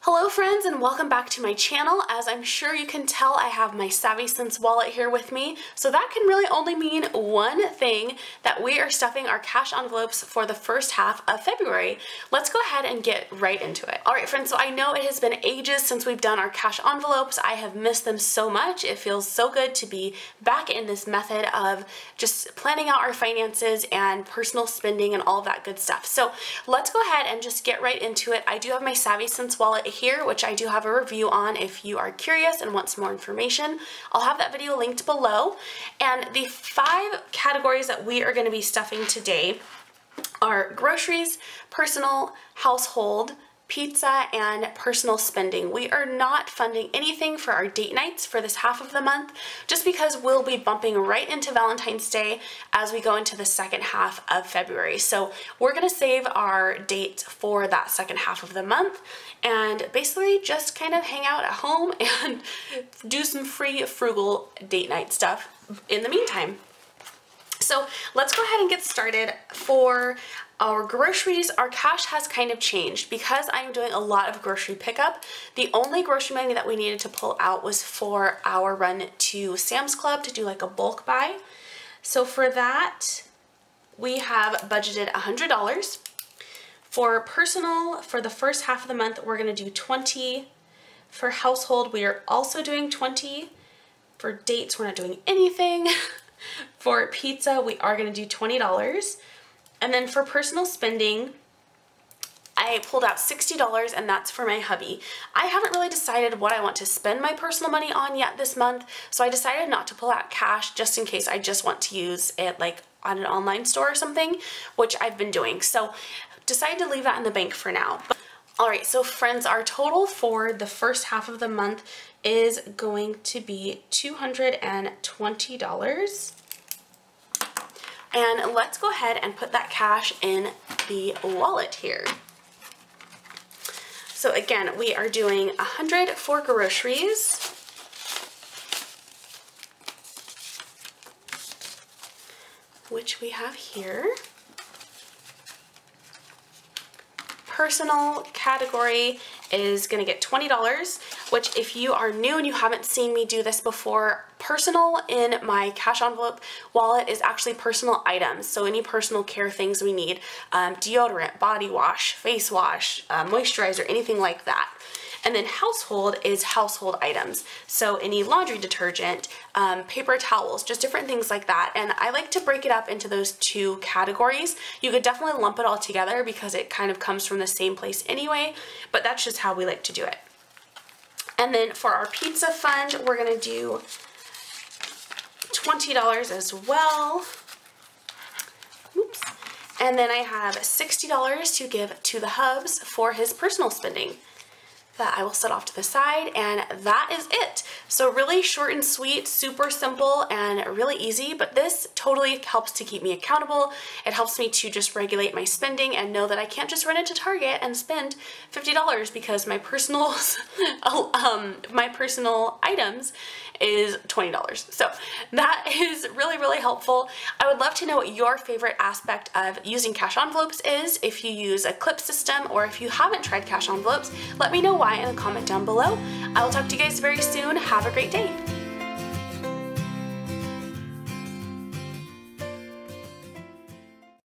Hello friends, and welcome back to my channel. As I'm sure you can tell, I have my Savvy Sense wallet here with me. So that can really only mean one thing, that we are stuffing our cash envelopes for the first half of February. Let's go ahead and get right into it. All right friends, so I know it has been ages since we've done our cash envelopes. I have missed them so much. It feels so good to be back in this method of just planning out our finances and personal spending and all of that good stuff. So let's go ahead and just get right into it. I do have my Savvy Sense wallet here, which I do have a review on if you are curious and want some more information. I'll have that video linked below. And the 5 categories that we are going to be stuffing today are groceries, personal, household, pizza, and personal spending. We are not funding anything for our date nights for this half of the month, just because we'll be bumping right into Valentine's Day as we go into the second half of February. So we're gonna save our date for that second half of the month and basically just kind of hang out at home and do some free, frugal date night stuff in the meantime. So let's go ahead and get started. For our groceries, our cash has kind of changed because I'm doing a lot of grocery pickup. The only grocery money that we needed to pull out was for our run to Sam's Club to do like a bulk buy. So for that, we have budgeted $100. For personal, for the first half of the month, we're gonna do $20. For household, we are also doing $20. For dates, we're not doing anything. For pizza, we are going to do $20. And then for personal spending, I pulled out $60, and that's for my hubby. I haven't really decided what I want to spend my personal money on yet this month, so I decided not to pull out cash just in case I just want to use it like on an online store or something, which I've been doing. So decided to leave that in the bank for now. Alright, so friends, our total for the first half of the month is going to be $220. And let's go ahead and put that cash in the wallet here. So again, we are doing $100 for groceries. Which we have here. Personal category is going to get $20, which if you are new and you haven't seen me do this before, personal in my cash envelope wallet is actually personal items. So any personal care things we need, deodorant, body wash, face wash, moisturizer, anything like that. And then household is household items. So any laundry detergent, paper towels, just different things like that. And I like to break it up into those 2 categories. You could definitely lump it all together because it kind of comes from the same place anyway, but that's just how we like to do it. And then for our pizza fund, we're gonna do $20 as well. Oops. And then I have $60 to give to the hubs for his personal spending that I will set off to the side, and that is it. So really short and sweet, super simple and really easy, but this totally helps to keep me accountable. It helps me to just regulate my spending and know that I can't just run into Target and spend $50 because my personal my personal items is $20. So that is really, really helpful. I would love to know what your favorite aspect of using cash envelopes is. If you use a clip system or if you haven't tried cash envelopes, let me know why in the comment down below. I will talk to you guys very soon. Have a great day.